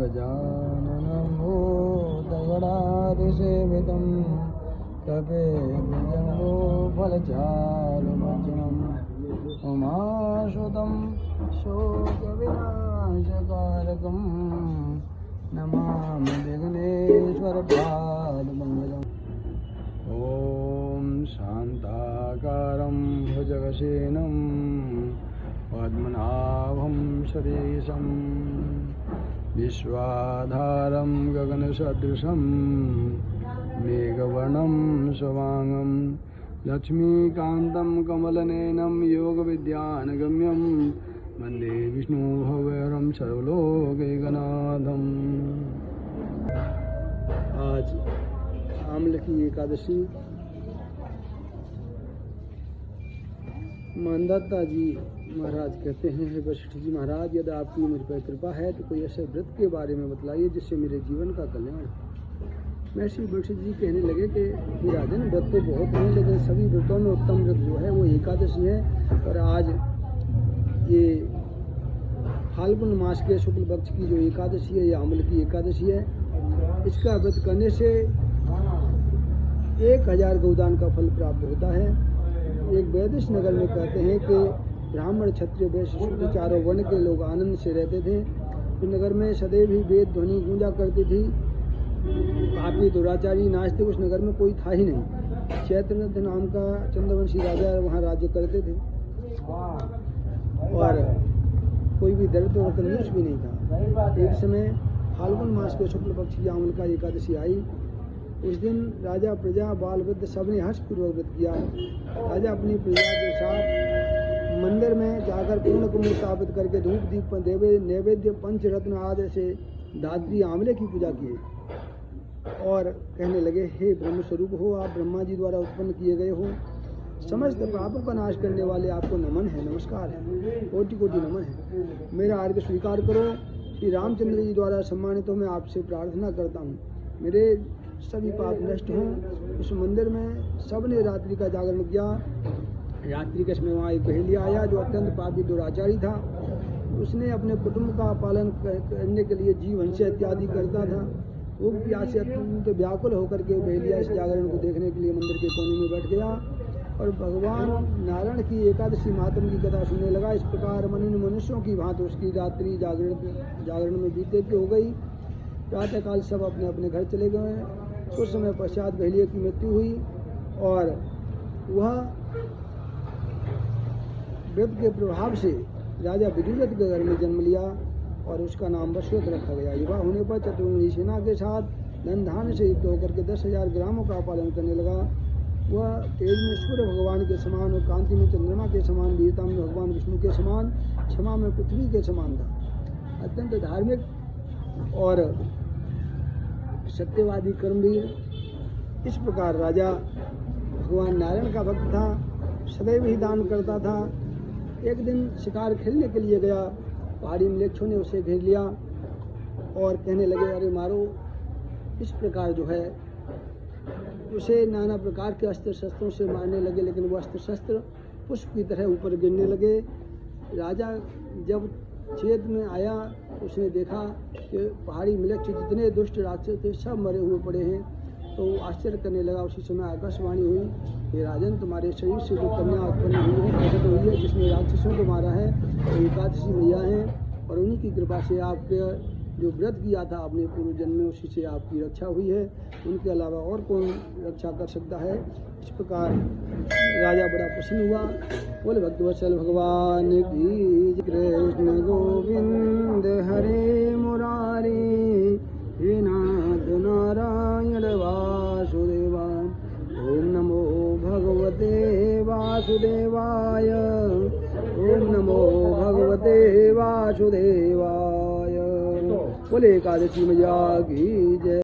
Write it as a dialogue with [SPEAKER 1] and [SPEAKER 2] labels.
[SPEAKER 1] गजाननं भूतगणाधिसेवितं कपिध्वजं फलचारुभक्षणम् उमासुतं शोकविनाशकारकं नमामि विघ्नेश्वरपादपङ्कजम्। ॐ शान्ताकारं भुजगशयनं पद्मनाभं सुरेशं विश्वाधारं गगनसदृशं मेघवर्णं शुभांगं लक्ष्मीकान्तं कमलनयनं योगविद्यानगम्यं वन्दे विष्णुभवहरं सर्वलोकैकनाथम्। आज आम्ल की एकादशी मानदाता जी महाराज कहते हैं, हे वशिष्ठ जी महाराज, यदि आपकी मुझ पर कृपा है तो कोई ऐसे व्रत के बारे में बतलाइए जिससे मेरे जीवन का कल्याण। महर्षि वशिष्ठ जी कहने लगे कि राजन, व्रत तो बहुत हैं, लेकिन सभी व्रतों में उत्तम व्रत जो है वो एकादशी है। और आज ये फाल्गुन मास के शुक्ल पक्ष की जो एकादशी है, ये आम्ल की एकादशी है। इसका व्रत करने से 1000 गौदान का फल प्राप्त होता है। एक वैदिश नगर में कहते हैं कि ब्राह्मण, क्षत्रिय, वैश्य, शूद्र चारों वर्ण के लोग आनंद से रहते थे। इस नगर में सदैव ही वेद ध्वनि गूंजा करती थी। पापी दुराचारी नास्तिक उस नगर में कोई था ही नहीं। चैत्रनथ नाम का चंद्रवंशी राजा वहाँ राज्य करते थे और कोई भी दरिद्र और कंजूस भी नहीं था। एक समय फाल्गुन मास के शुक्ल पक्ष की आम्ल का एकादशी आई। उस दिन राजा, प्रजा, बाल, वृद्ध सबने हर्षपूर्वक व्रत किया। राजा अपनी प्रजा के साथ मंदिर में जाकर पूर्ण कुंभ स्थापित करके धूप दीप नैवेद्य पंचरत्न आदि से धात्री आंवले की पूजा किए और कहने लगे, हे ब्रह्म स्वरूप हो, आप ब्रह्मा जी द्वारा उत्पन्न किए गए हो। समस्त पापों का नाश करने वाले आपको नमन है, नमस्कार है, कोटि कोटि नमन है। मेरा अर्घ्य स्वीकार करो। श्री रामचंद्र जी द्वारा सम्मानित हो, मैं आपसे प्रार्थना करता हूँ मेरे सभी पाप नष्ट हों। उस मंदिर में सबने रात्रि का जागरण किया। रात्रि के समय वहाँ एक पहेलिया आया जो अत्यंत पापी दुराचारी था। उसने अपने कुटुंब का पालन करने के लिए जीव हंस्य इत्यादि करता था। वो प्यास से अत्यंत व्याकुल होकर के पहेलिया इस जागरण को देखने के लिए मंदिर के कोने में बैठ गया और भगवान नारायण की एकादशी महात्म की कथा सुनने लगा। इस प्रकार मनुष्यों की भांति उसकी रात्रि जागरण में बीते हो गई। प्रातःकाल सब अपने अपने घर चले गए। कुछ समय पश्चात पहेलिया की मृत्यु हुई और वह व्रत के प्रभाव से राजा विदुरथ के घर में जन्म लिया और उसका नाम वसुवत रखा गया। युवा होने पर चतुर्मुखी सेना के साथ धन धान्य से युक्त होकर के 10,000 ग्रामों का पालन करने लगा। वह तेज में सूर्य भगवान के समान और कांति में चंद्रमा के समान, वीरता में भगवान विष्णु के समान, क्षमा में पृथ्वी के समान था। अत्यंत धार्मिक और सत्यवादी, कर्मवीर। इस प्रकार राजा भगवान नारायण का भक्त था, सदैव ही दान करता था। एक दिन शिकार खेलने के लिए गया। पहाड़ी मलेच्छों ने उसे घेर लिया और कहने लगे, अरे मारो। इस प्रकार जो है उसे नाना प्रकार के अस्त्र शस्त्रों से मारने लगे, लेकिन वो अस्त्र शस्त्र पुष्प की तरह ऊपर गिरने लगे। राजा जब क्षेत्र में आया, उसने देखा कि पहाड़ी मलेच्छ जितने दुष्ट राक्षस थे सब मरे हुए पड़े हैं। तो आश्चर्य करने लगा। उसी समय आकाशवाणी हुई, हे राजन, तुम्हारे शरीर से जो कन्या उत्पन्न हुई है, प्रकट हुई है, जिसने राक्षसों को मारा है, वो एकादशी मैया हैं और उन्हीं की कृपा से आपके जो व्रत किया था आपने पूर्व जन्म में, उसी से आपकी रक्षा हुई है। उनके अलावा और कौन रक्षा कर सकता है। इस प्रकार राजा बड़ा प्रसन्न हुआ। बोले भक्तवत्सल भगवान की। कृष्ण गोविंद हरे मुरारी, हे नाथ नारायण वासुदेवा। ओम नमो भगवते वासुदेवाय। ओम नमो भगवते वासुदेवाय। बोले एकादशी मैया की जय।